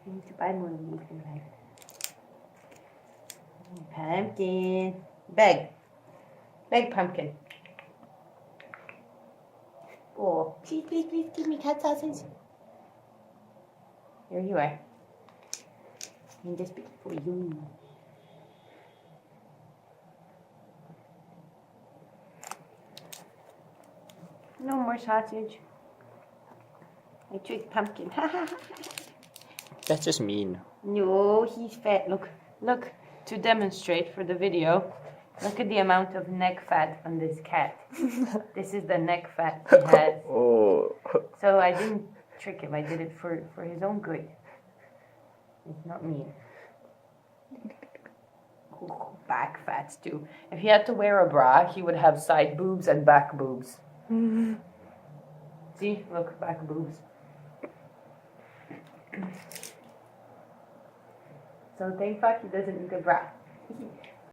I need to buy more of these in bag. Pumpkin. Beg pumpkin. Oh, please, please, please give me cat sausage. Here you are. And this bit for you. No more sausage. I tricked pumpkin. That's just mean. No, he's fat. Look. To demonstrate for the video, look at the amount of neck fat on this cat. This is the neck fat he has. Oh. So I didn't trick him. I did it for his own good. It's not mean. Ooh, back fats too. If he had to wear a bra, he would have side boobs and back boobs. See? Look, back boobs. So thank fuck he doesn't need a bra.